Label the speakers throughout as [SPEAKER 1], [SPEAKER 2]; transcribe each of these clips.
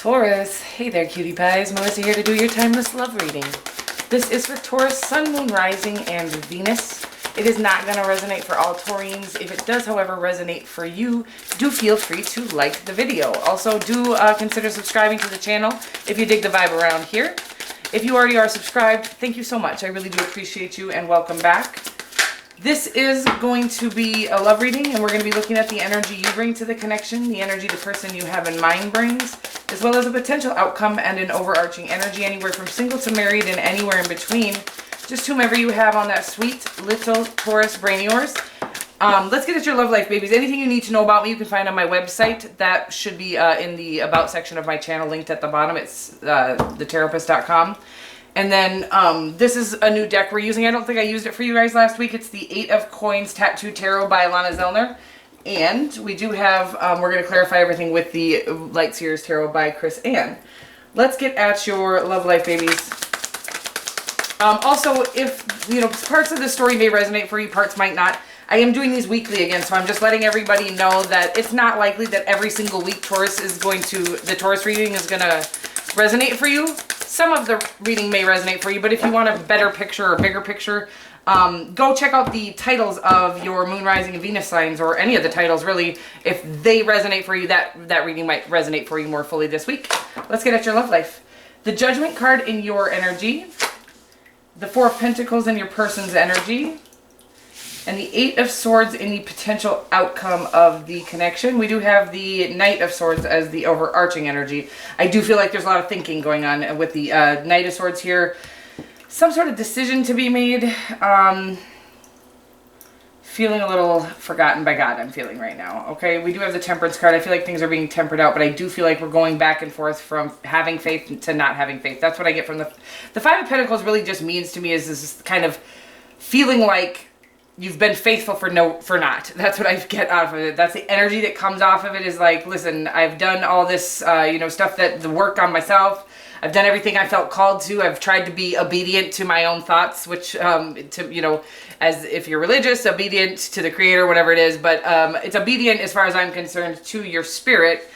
[SPEAKER 1] Taurus. Hey there, cutie pies. Melissa here to do your timeless love reading. This is for Taurus, Sun, Moon, Rising, and Venus. It is not going to resonate for all Taurines. If it does, however, resonate for you, do feel free to like the video. Also, do consider subscribing to the channel if you dig the vibe around here. If you already are subscribed, thank you so much. I really do appreciate you, and welcome back. This is going to be a love reading, and we're going to be looking at the energy you bring to the connection, the energy the person you have in mind brings, as well as a potential outcome and an overarching energy, anywhere from single to married and anywhere in between. Just whomever you have on that sweet little Taurus brain of yours. Let's get at your love life, babies. Anything you need to know about me, you can find on my website. That should be in the About section of my channel, linked at the bottom. It's thetherapist.com. And then this is a new deck we're using. I don't think I used it for you guys last week. It's the 8 of Coins Tattoo Tarot by Alana Zellner. And we do have, we're going to clarify everything with the Light Seers Tarot by Chris Ann. Let's get at your love life, babies. Also, if, parts of the story may resonate for you, parts might not. I am doing these weekly again, so I'm just letting everybody know that it's not likely that every single week the Taurus reading is going to resonate for you. Some of the reading may resonate for you, but if you want a better picture or bigger picture, go check out the titles of your Moon, Rising, and Venus signs, or any of the titles, really. If they resonate for you, that reading might resonate for you more fully this week. Let's get at your love life. The Judgment card in your energy, the 4 of Pentacles in your person's energy, and the 8 of Swords in the potential outcome of the connection. We do have the Knight of Swords as the overarching energy. I do feel like there's a lot of thinking going on with the Knight of Swords here. Some sort of decision to be made. Feeling a little forgotten by God, I'm feeling right now. Okay, we do have the Temperance card. I feel like things are being tempered out, but I do feel like we're going back and forth from having faith to not having faith. That's what I get from the 5 of Pentacles. Really just means to me is this kind of feeling like you've been faithful for not. That's what I get out of it. That's the energy that comes off of it, is like, listen, I've done all this, stuff, the work on myself. I've done everything I felt called to. I've tried to be obedient to my own thoughts, which, as if you're religious, obedient to the Creator, whatever it is. But it's obedient, as far as I'm concerned, to your spirit,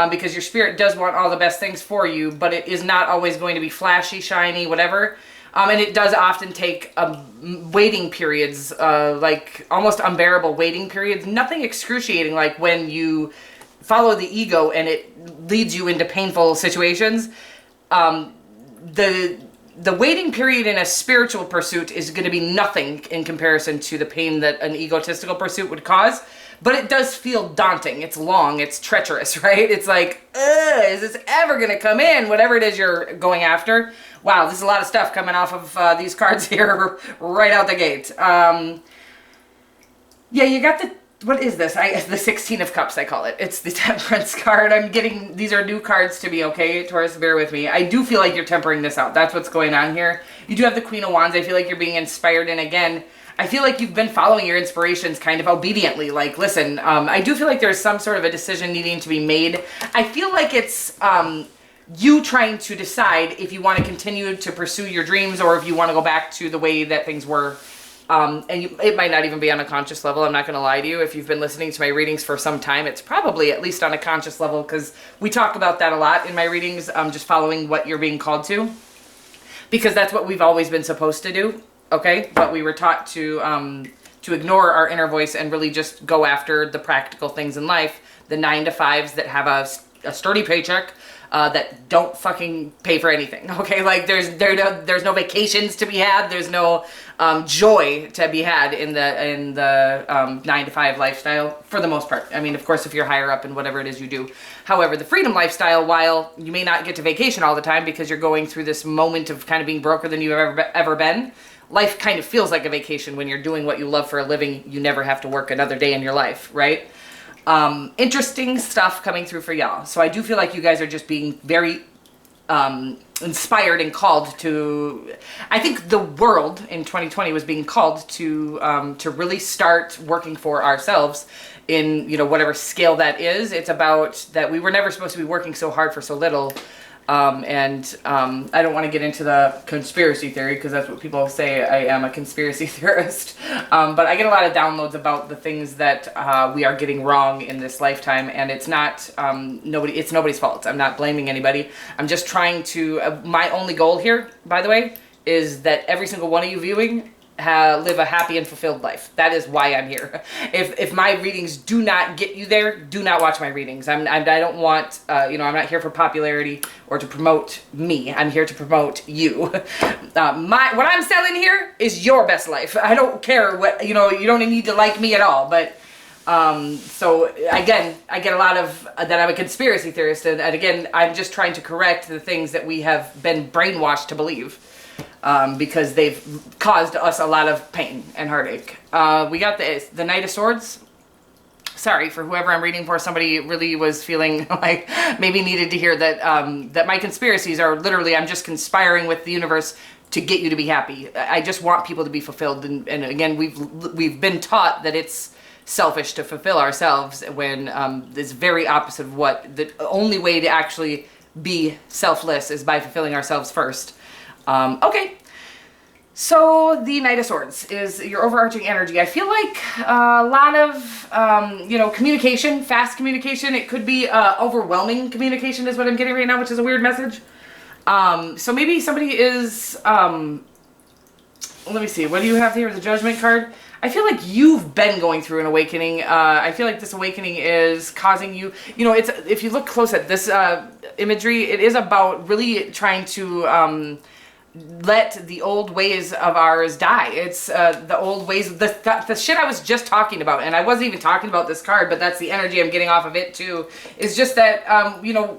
[SPEAKER 1] because your spirit does want all the best things for you, but it is not always going to be flashy, shiny, whatever. And it does often take waiting periods, like almost unbearable waiting periods. Nothing excruciating like when you follow the ego and it leads you into painful situations. The waiting period in a spiritual pursuit is going to be nothing in comparison to the pain that an egotistical pursuit would cause. But it does feel daunting. It's long. It's treacherous, right? It's like, is this ever going to come in? Whatever it is you're going after. Wow, there's a lot of stuff coming off of these cards here right out the gate. Yeah, you got what is this? The 16 of Cups, I call it. It's the Temperance card. These are new cards to me, okay? Taurus, bear with me. I do feel like you're tempering this out. That's what's going on here. You do have the Queen of Wands. I feel like you're being inspired, and again, I feel like you've been following your inspirations kind of obediently. Like, listen, I do feel like there's some sort of a decision needing to be made. I feel like it's you trying to decide if you want to continue to pursue your dreams or if you want to go back to the way that things were. It might not even be on a conscious level. I'm not going to lie to you. If you've been listening to my readings for some time, it's probably at least on a conscious level, because we talk about that a lot in my readings, just following what you're being called to, because that's what we've always been supposed to do. Okay, but we were taught to ignore our inner voice and really just go after the practical things in life, the 9-to-5s that have a sturdy paycheck, that don't fucking pay for anything. Okay, like there's no vacations to be had. There's no joy to be had in the 9-to-5 lifestyle for the most part. I mean, of course, if you're higher up in whatever it is you do. However, the freedom lifestyle, while you may not get to vacation all the time because you're going through this moment of kind of being broker than you've ever been. Life kind of feels like a vacation when you're doing what you love for a living. You never have to work another day in your life, right? Interesting stuff coming through for y'all. So I do feel like you guys are just being very inspired and called to. I think the world in 2020 was being called to really start working for ourselves in, you know, whatever scale that is. It's about that we were never supposed to be working so hard for so little. I don't want to get into the conspiracy theory because that's what people say. I am a conspiracy theorist. But I get a lot of downloads about the things that we are getting wrong in this lifetime, and it's not it's nobody's fault. I'm not blaming anybody. I'm just trying to. My only goal here, by the way, is that every single one of you viewing live a happy and fulfilled life. That is why I'm here. If my readings do not get you there, do not watch my readings. I don't want, I'm not here for popularity or to promote me. I'm here to promote you. What I'm selling here is your best life. I don't care what, you don't need to like me at all. But, so again, I get a lot of, that I'm a conspiracy theorist. And again, I'm just trying to correct the things that we have been brainwashed to believe. Because they've caused us a lot of pain and heartache. We got the Knight of Swords. Sorry for whoever I'm reading for. Somebody really was feeling like maybe needed to hear that that my conspiracies are literally I'm just conspiring with the universe to get you to be happy. I just want people to be fulfilled. And again, we've been taught that it's selfish to fulfill ourselves when it's very opposite of what the only way to actually be selfless is by fulfilling ourselves first. Okay, so the Knight of Swords is your overarching energy. I feel like a lot of, communication, fast communication. It could be overwhelming communication is what I'm getting right now, which is a weird message. So maybe somebody is, let me see, what do you have here? The Judgment card. I feel like you've been going through an awakening. I feel like this awakening is causing you, if you look close at this imagery, it is about really trying to let the old ways of ours die. It's the old ways, the shit I was just talking about, and I wasn't even talking about this card, but that's the energy I'm getting off of it too, is just that,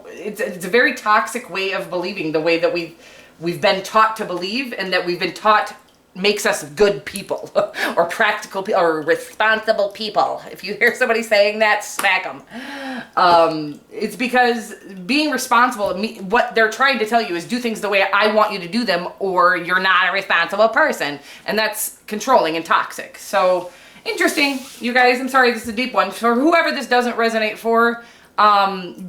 [SPEAKER 1] it's a very toxic way of believing, the way that we've been taught to believe, and that we've been taught makes us good people or practical people or responsible people. If you hear somebody saying that, smack them. It's because being responsible, what they're trying to tell you is do things the way I want you to do them, or you're not a responsible person. And that's controlling and toxic. So interesting, you guys. I'm sorry, this is a deep one. For whoever this doesn't resonate for,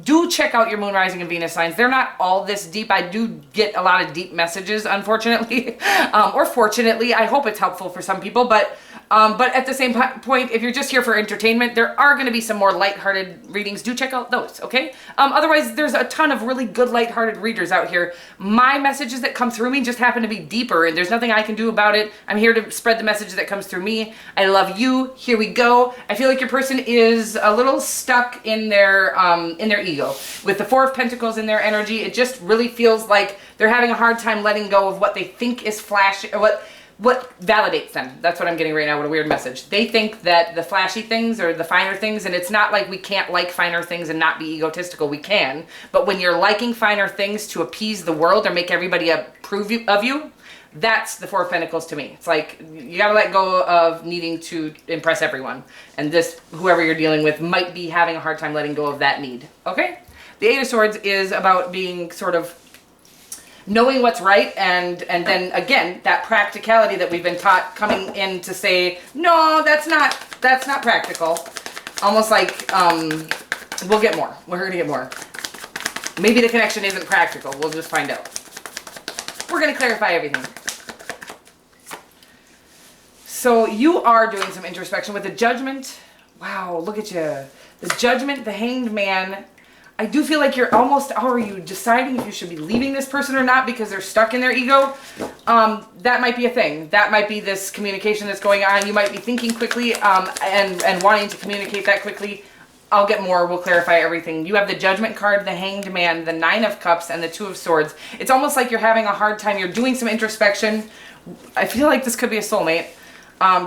[SPEAKER 1] do check out your moon, rising, and Venus signs. They're not all this deep. I do get a lot of deep messages, unfortunately, or fortunately. I hope it's helpful for some people, but at the same point, if you're just here for entertainment, there are going to be some more lighthearted readings. Do check out those, okay? Otherwise, there's a ton of really good lighthearted readers out here. My messages that come through me just happen to be deeper, and there's nothing I can do about it. I'm here to spread the message that comes through me. I love you. Here we go. I feel like your person is a little stuck in their ego. With the Four of Pentacles in their energy, it just really feels like they're having a hard time letting go of what they think is flashy, or what validates them. That's what I'm getting right now. What a weird message. They think that the flashy things or the finer things, and it's not like we can't like finer things and not be egotistical. We can. But when you're liking finer things to appease the world or make everybody approve of you, that's the Four of Pentacles to me. It's like you gotta let go of needing to impress everyone. And this, whoever you're dealing with, might be having a hard time letting go of that need. Okay? The Eight of Swords is about being sort of knowing what's right, and then again that practicality that we've been taught coming in to say no, that's not practical. Almost like we'll get more. We're gonna get more. Maybe the connection isn't practical. We'll just find out. We're gonna clarify everything. So you are doing some introspection with the Judgment. Wow, look at you. The Judgment, the Hanged Man. I do feel like you're almost, are you deciding if you should be leaving this person or not because they're stuck in their ego? That might be a thing. That might be this communication that's going on. You might be thinking quickly and wanting to communicate that quickly. I'll get more. We'll clarify everything. You have the Judgment card, the Hanged Man, the Nine of Cups, and the Two of Swords. It's almost like you're having a hard time. You're doing some introspection. I feel like this could be a soulmate.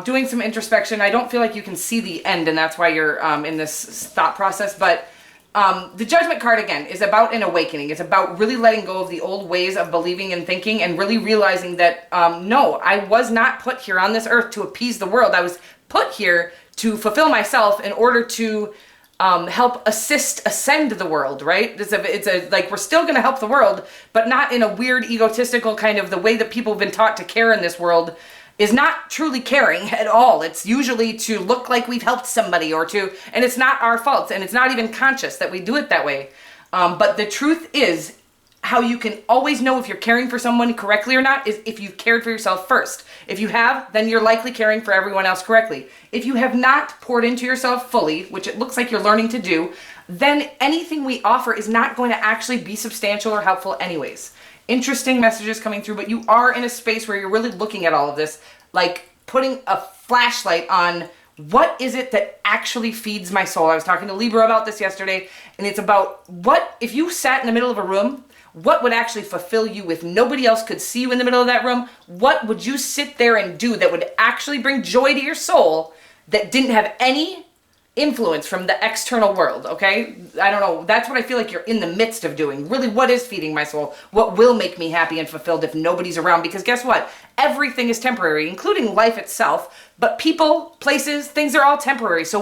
[SPEAKER 1] Doing some introspection. I don't feel like you can see the end, and that's why you're in this thought process. But the Judgment card, again, is about an awakening. It's about really letting go of the old ways of believing and thinking and really realizing that, no, I was not put here on this earth to appease the world. I was put here to fulfill myself in order to help ascend the world, right? Like, we're still going to help the world, but not in a weird, egotistical kind of the way that people have been taught to care in this world. is not truly caring at all. It's usually to look like we've helped somebody and it's not our fault, and it's not even conscious that we do it that way. But the truth is, how you can always know if you're caring for someone correctly or not is if you've cared for yourself first. If you have, then you're likely caring for everyone else correctly. If you have not poured into yourself fully, which it looks like you're learning to do, then anything we offer is not going to actually be substantial or helpful anyways. Interesting messages coming through, but you are in a space where you're really looking at all of this, like putting a flashlight on what is it that actually feeds my soul. I was talking to Libra about this yesterday, and it's about what, if you sat in the middle of a room, what would actually fulfill you if nobody else could see you in the middle of that room? What would you sit there and do that would actually bring joy to your soul that didn't have any influence from the external world, okay? I don't know. That's what I feel like you're in the midst of doing. Really, what is feeding my soul? What will make me happy and fulfilled if nobody's around? Because guess what? Everything is temporary, including life itself. But people, places, things are all temporary. So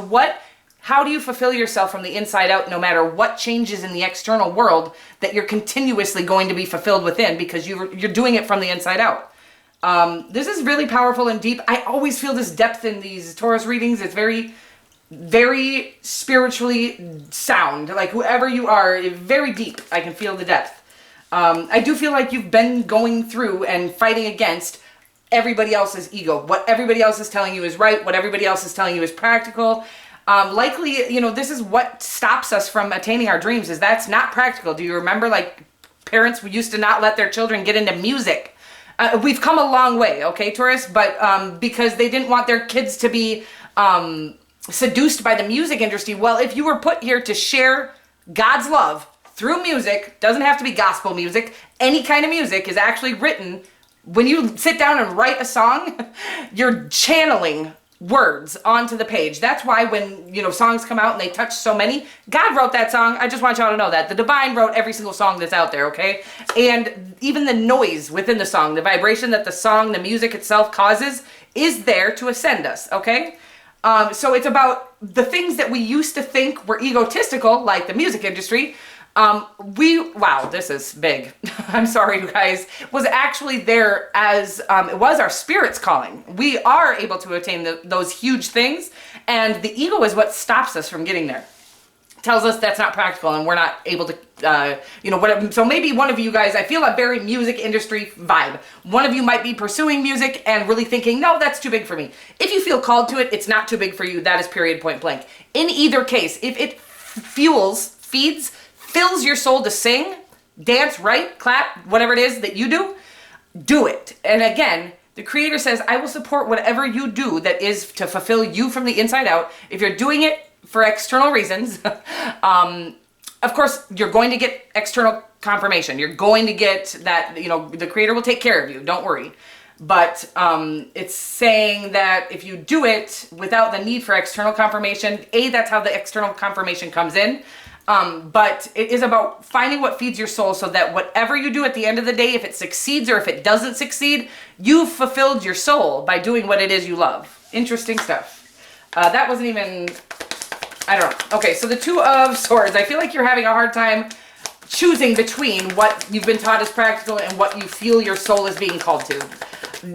[SPEAKER 1] how do you fulfill yourself from the inside out, no matter what changes in the external world, that you're continuously going to be fulfilled within because you're doing it from the inside out? This is really powerful and deep. I always feel this depth in these Taurus readings. It's very, very spiritually sound. Like whoever you are, very deep. I can feel the depth. I do feel like you've been going through and fighting against everybody else's ego. What everybody else is telling you is right. What everybody else is telling you is practical. Likely, this is what stops us from attaining our dreams, is that's not practical. Do you remember, like, parents used to not let their children get into music? We've come a long way, okay, Taurus? But because they didn't want their kids to be seduced by the music industry. Well, if you were put here to share God's love through music, doesn't have to be gospel music, any kind of music is actually written. When you sit down and write a song, you're channeling words onto the page. That's why when, songs come out and they touch so many, God wrote that song. I just want y'all to know that. The divine wrote every single song that's out there, okay? And even the noise within the song, the vibration that the song, the music itself causes, is there to ascend us, okay? So it's about the things that we used to think were egotistical, like the music industry. Wow, this is big. I'm sorry, you guys. Was actually there as, it was our spirit's calling. We are able to attain those huge things, and the ego is what stops us from getting there. Tells us that's not practical and we're not able to, whatever. So maybe one of you guys, I feel a very music industry vibe. One of you might be pursuing music and really thinking, no, that's too big for me. If you feel called to it, it's not too big for you. That is period, point blank. In either case, if it fills your soul to sing, dance, write, clap, whatever it is that you do it. And again, the Creator says, I will support whatever you do that is to fulfill you from the inside out. If you're doing it for external reasons, of course, you're going to get external confirmation. You're going to get that, the Creator will take care of you. Don't worry. But it's saying that if you do it without the need for external confirmation, that's how the external confirmation comes in. But it is about finding what feeds your soul so that whatever you do at the end of the day, if it succeeds or if it doesn't succeed, you've fulfilled your soul by doing what it is you love. Interesting stuff. That wasn't even, I don't know. Okay, so the Two of Swords. I feel like you're having a hard time choosing between what you've been taught is practical and what you feel your soul is being called to.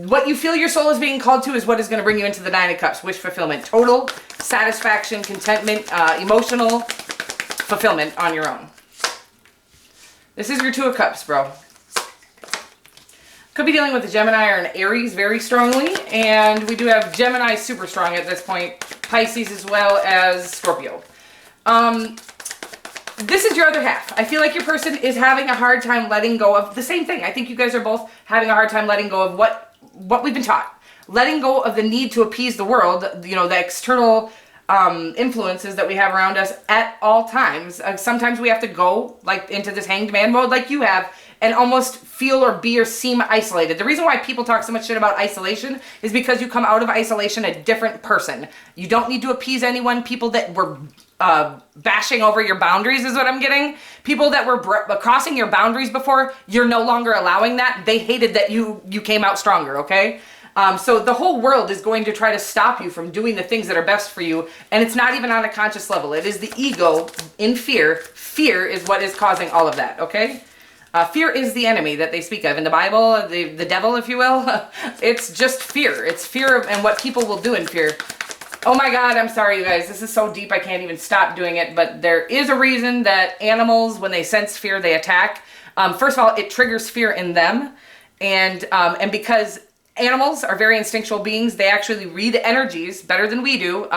[SPEAKER 1] What you feel your soul is being called to is what is going to bring you into the Nine of Cups. Wish fulfillment. Total satisfaction, contentment, emotional fulfillment on your own. This is your Two of Cups, bro. Could be dealing with a Gemini or an Aries very strongly, and we do have Gemini super strong at this point, Pisces as well as Scorpio. This is your other half. I feel like your person is having a hard time letting go of the same thing. I think you guys are both having a hard time letting go of what we've been taught. Letting go of the need to appease the world, the external influences that we have around us at all times. Sometimes we have to go like into this hanged man mode like you have and almost feel or be or seem isolated. The reason why people talk so much shit about isolation is because you come out of isolation a different person. You don't need to appease anyone. People that were bashing over your boundaries is what I'm getting. People that were crossing your boundaries before, you're no longer allowing that. They hated that you came out stronger, okay? So the whole world is going to try to stop you from doing the things that are best for you, and it's not even on a conscious level. It is the ego in fear. Fear is what is causing all of that, okay? Fear is the enemy that they speak of in the Bible, the devil, if you will. It's just fear. It's fear and what people will do in fear. Oh my God, I'm sorry, you guys. This is so deep I can't even stop doing it. But there is a reason that animals, when they sense fear, they attack. First of all, it triggers fear in them. And because animals are very instinctual beings, they actually read energies better than we do.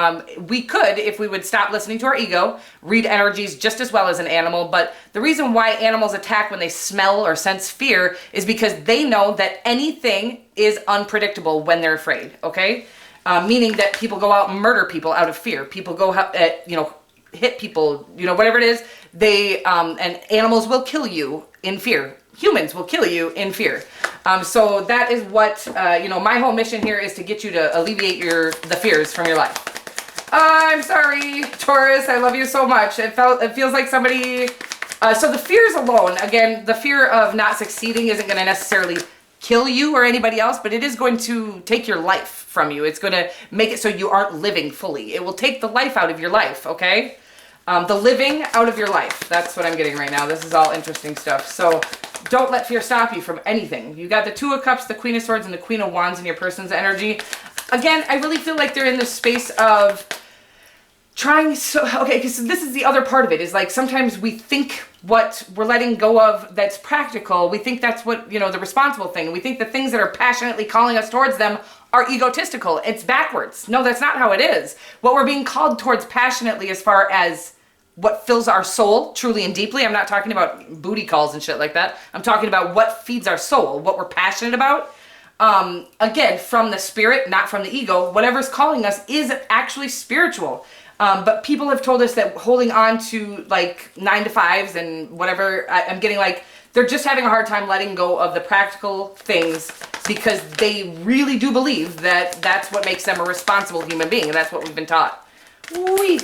[SPEAKER 1] We could, if we would stop listening to our ego, read energies just as well as an animal. But the reason why animals attack when they smell or sense fear is because they know that anything is unpredictable when they're afraid, okay? Meaning that people go out and murder people out of fear. People go, hit people, whatever it is. And animals will kill you in fear. Humans will kill you in fear. So that is what, my whole mission here is to get you to alleviate the fears from your life. I'm sorry, Taurus. I love you so much. It feels like somebody, so the fears alone, again, the fear of not succeeding isn't going to necessarily kill you or anybody else, but it is going to take your life from you. It's going to make it so you aren't living fully. It will take the life out of your life, okay? The living out of your life. That's what I'm getting right now. This is all interesting stuff. So don't let fear stop you from anything. You got the Two of Cups, the Queen of Swords, and the Queen of Wands in your person's energy. Again, I really feel like they're in this space of trying because this is the other part of it, is like sometimes we think what we're letting go of that's practical, we think that's what, the responsible thing. We think the things that are passionately calling us towards them are egotistical. It's backwards. No, that's not how it is. What we're being called towards passionately as far as what fills our soul truly and deeply. I'm not talking about booty calls and shit like that. I'm talking about what feeds our soul, what we're passionate about. Again, from the spirit, not from the ego. Whatever's calling us is actually spiritual. But people have told us that holding on to like 9-to-5s and whatever, I'm getting like, they're just having a hard time letting go of the practical things because they really do believe that that's what makes them a responsible human being. And that's what we've been taught. Whee!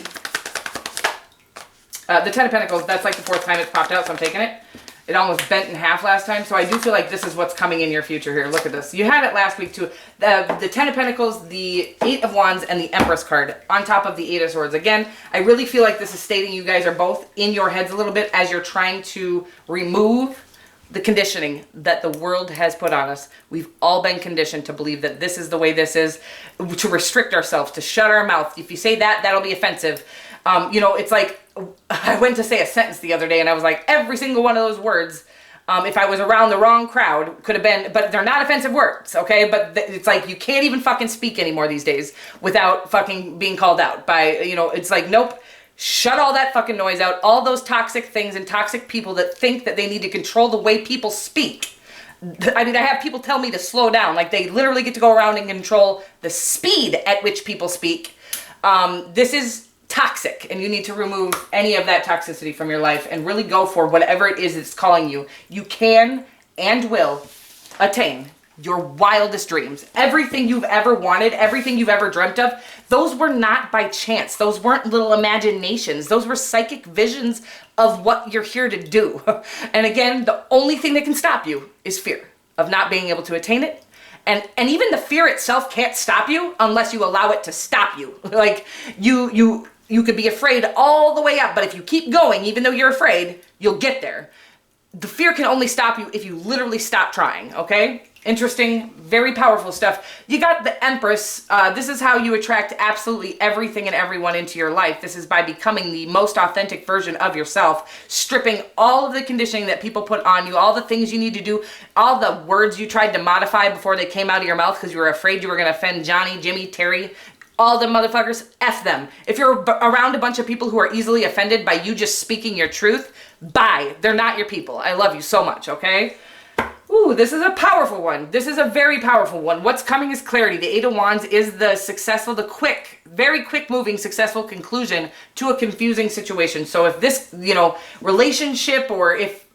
[SPEAKER 1] The Ten of Pentacles, that's like the 4th time it's popped out, so I'm taking it. It almost bent in half last time, so I do feel like this is what's coming in your future here. Look at this. You had it last week too. The 10 of Pentacles, the 8 of Wands, and the Empress card on top of the 8 of Swords. Again, I really feel like this is stating you guys are both in your heads a little bit as you're trying to remove the conditioning that the world has put on us. We've all been conditioned to believe that this is the way this is, to restrict ourselves, to shut our mouth. If you say that, that'll be offensive. It's like, I went to say a sentence the other day and I was like, every single one of those words, if I was around the wrong crowd, could have been, but they're not offensive words, okay? But it's like, you can't even fucking speak anymore these days without fucking being called out by, it's like, nope, shut all that fucking noise out, all those toxic things and toxic people that think that they need to control the way people speak. I mean, I have people tell me to slow down, like they literally get to go around and control the speed at which people speak. This is toxic, and you need to remove any of that toxicity from your life and really go for whatever it is that's calling you. You can and will attain your wildest dreams. Everything you've ever wanted, everything you've ever dreamt of, those were not by chance. Those weren't little imaginations. Those were psychic visions of what you're here to do. And again, the only thing that can stop you is fear of not being able to attain it. And even the fear itself can't stop you unless you allow it to stop you. Like you could be afraid all the way up, but if you keep going, even though you're afraid, you'll get there. The fear can only stop you if you literally stop trying, okay? Interesting, very powerful stuff. You got the Empress. This is how you attract absolutely everything and everyone into your life. This is by becoming the most authentic version of yourself, stripping all of the conditioning that people put on you, all the things you need to do, all the words you tried to modify before they came out of your mouth because you were afraid you were going to offend Johnny, Jimmy, Terry, all the motherfuckers, F them. If you're around a bunch of people who are easily offended by you just speaking your truth, bye. They're not your people. I love you so much, okay? Ooh, this is a powerful one. This is a very powerful one. What's coming is clarity. The 8 of Wands is the successful, the quick, very quick moving, successful conclusion to a confusing situation. So if this, relationship or if,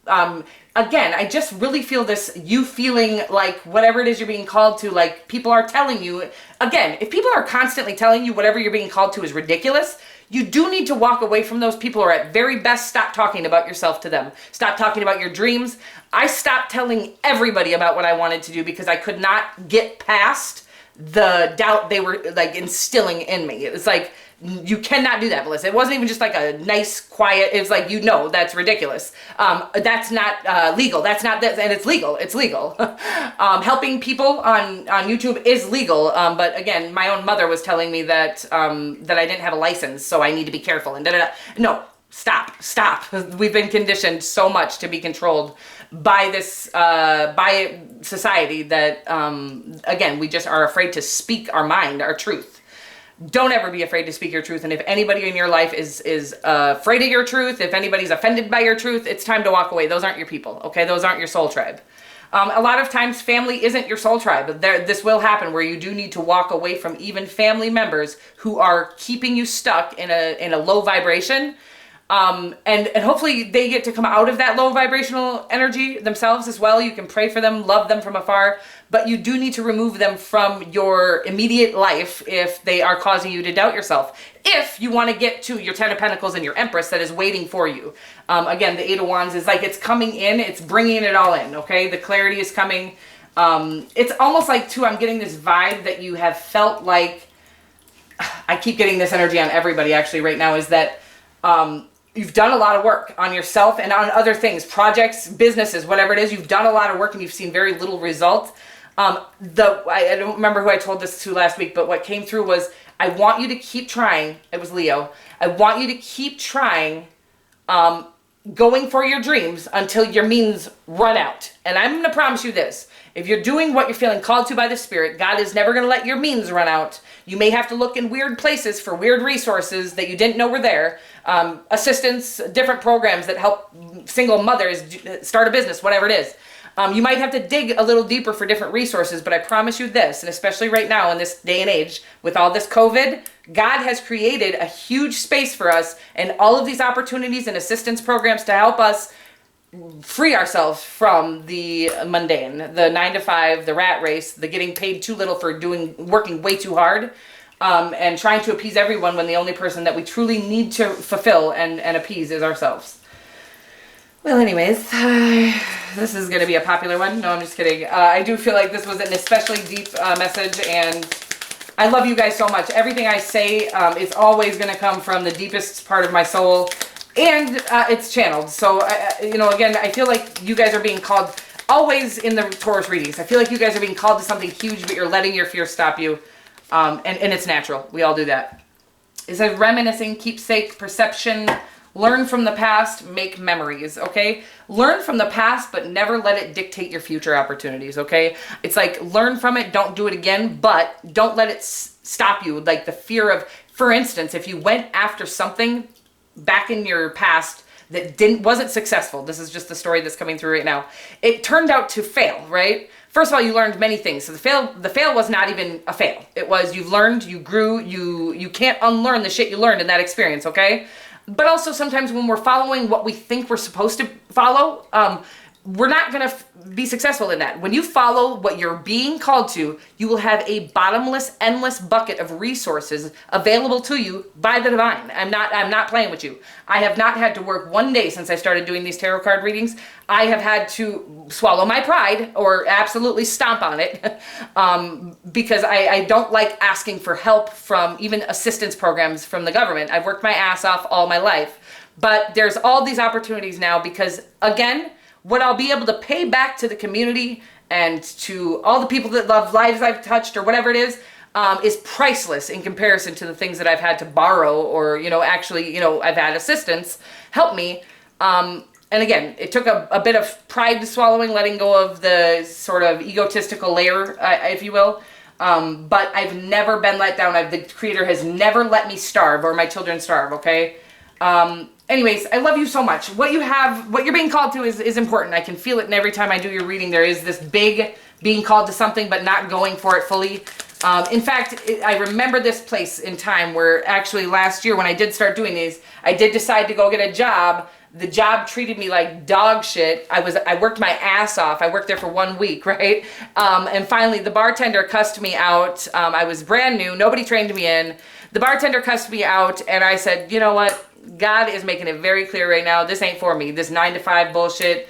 [SPEAKER 1] again, I just really feel this, you feeling like whatever it is you're being called to, like people are telling you, again, if people are constantly telling you whatever you're being called to is ridiculous, you do need to walk away from those people, or at very best, stop talking about yourself to them. Stop talking about your dreams. I stopped telling everybody about what I wanted to do because I could not get past the doubt they were like instilling in me. It was like, you cannot do that, Melissa. It wasn't even just like a nice, quiet, it's like, that's ridiculous. That's not legal. That's not this, and it's legal. It's legal. Helping people on YouTube is legal. But again, my own mother was telling me that, that I didn't have a license, so I need to be careful and da-da-da. No, stop. We've been conditioned so much to be controlled by this, by society that, again, we just are afraid to speak our mind, our truth. Don't ever be afraid to speak your truth. And if anybody in your life is afraid of your truth, if anybody's offended by your truth, it's time to walk away. Those aren't your people, okay? Those aren't your soul tribe. A lot of times family isn't your soul tribe. This will happen where you do need to walk away from even family members who are keeping you stuck in a low vibration. And hopefully they get to come out of that low vibrational energy themselves as well. You can pray for them, love them from afar, but you do need to remove them from your immediate life if they are causing you to doubt yourself. If you want to get to your 10 of Pentacles and your Empress that is waiting for you. Again, the 8 of Wands is like, it's coming in, it's bringing it all in, okay? The clarity is coming. It's almost like, too, I'm getting this vibe that you have felt like, I keep getting this energy on everybody actually right now, is that, you've done a lot of work on yourself and on other things, projects, businesses, whatever it is. You've done a lot of work and you've seen very little result. I don't remember who I told this to last week, but what came through was, I want you to keep trying. It was Leo. I want you to keep trying, going for your dreams until your means run out. And I'm going to promise you this. If you're doing what you're feeling called to by the Spirit, God is never going to let your means run out. You may have to look in weird places for weird resources that you didn't know were there. Assistance, different programs that help single mothers start a business, whatever it is. You might have to dig a little deeper for different resources, but I promise you this, and especially right now in this day and age, with all this COVID, God has created a huge space for us and all of these opportunities and assistance programs to help us free ourselves from the mundane, the 9 to 5, the rat race, the getting paid too little for working way too hard, and trying to appease everyone when the only person that we truly need to fulfill and appease is ourselves. Well, anyways, this is going to be a popular one. No, I'm just kidding. I do feel like this was an especially deep message, and I love you guys so much. Everything I say is always going to come from the deepest part of my soul. And it's channeled. So, again, I feel like you guys are being called, always in the Taurus readings, I feel like you guys are being called to something huge, but you're letting your fear stop you. And it's natural. We all do that. It says reminiscing, keepsake, perception, learn from the past, make memories, okay? Learn from the past, but never let it dictate your future opportunities, okay? It's like, learn from it, don't do it again, but don't let it stop you. Like the fear of, for instance, if you went after something back in your past that wasn't successful. This is just the story that's coming through right now. It turned out to fail, right? First of all, you learned many things. So the fail was not even a fail. It was, you've learned, you grew, you can't unlearn the shit you learned in that experience, okay? But also sometimes when we're following what we think we're supposed to follow, we're not going to be successful in that. When you follow what you're being called to, you will have a bottomless, endless bucket of resources available to you by the divine. I'm not playing with you. I have not had to work one day since I started doing these tarot card readings. I have had to swallow my pride or absolutely stomp on it because I don't like asking for help from even assistance programs from the government. I've worked my ass off all my life. But there's all these opportunities now because, again, what I'll be able to pay back to the community and to all the people that love lives I've touched or whatever it is priceless in comparison to the things that I've had to borrow or, actually, I've had assistance help me. And again, it took a bit of pride swallowing, letting go of the sort of egotistical layer, if you will. But I've never been let down. The Creator has never let me starve or my children starve, okay? Anyways, I love you so much. What you're being called to is important. I can feel it, and every time I do your reading, there is this big being called to something, but not going for it fully. In fact, I remember this place in time where actually last year when I did start doing these, I did decide to go get a job. The job treated me like dog shit. I worked my ass off. I worked there for 1 week, right? And finally, the bartender cussed me out. I was brand new. Nobody trained me in. The bartender cussed me out, and I said, you know what? God is making it very clear right now. This ain't for me. This 9 to 5 bullshit,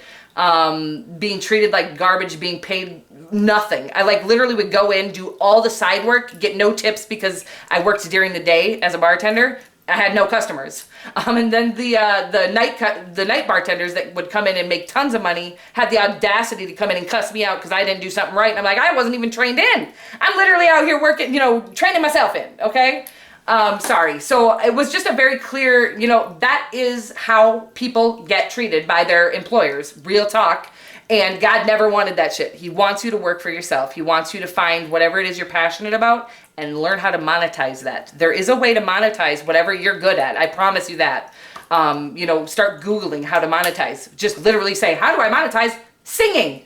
[SPEAKER 1] being treated like garbage, being paid nothing. I like literally would go in, do all the side work, get no tips because I worked during the day as a bartender. I had no customers. And then the night bartenders that would come in and make tons of money had the audacity to come in and cuss me out because I didn't do something right. And I'm like, I wasn't even trained in. I'm literally out here working, training myself in, okay? Sorry. So it was just a very clear, that is how people get treated by their employers. Real talk. And God never wanted that shit. He wants you to work for yourself. He wants you to find whatever it is you're passionate about and learn how to monetize that. There is a way to monetize whatever you're good at. I promise you that. Start Googling how to monetize. Just literally say, how do I monetize singing?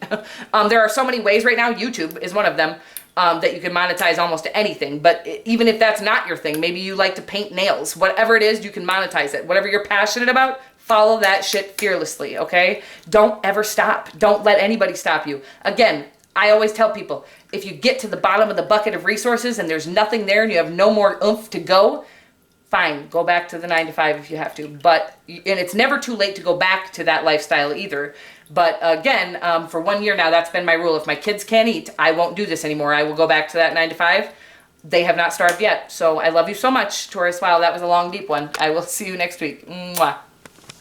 [SPEAKER 1] There are so many ways right now. YouTube is one of them. That you can monetize almost anything. But even if that's not your thing, maybe you like to paint nails. Whatever it is, you can monetize it. Whatever you're passionate about, follow that shit fearlessly, okay? Don't ever stop. Don't let anybody stop you. Again, I always tell people, if you get to the bottom of the bucket of resources and there's nothing there and you have no more oomph to go, fine, go back to the 9 to 5 if you have to. And it's never too late to go back to that lifestyle either. But again, for 1 year now, that's been my rule. If my kids can't eat, I won't do this anymore. I will go back to that 9 to 5. They have not starved yet. So I love you so much, Taurus. Wow, that was a long, deep one. I will see you next week. Mwah.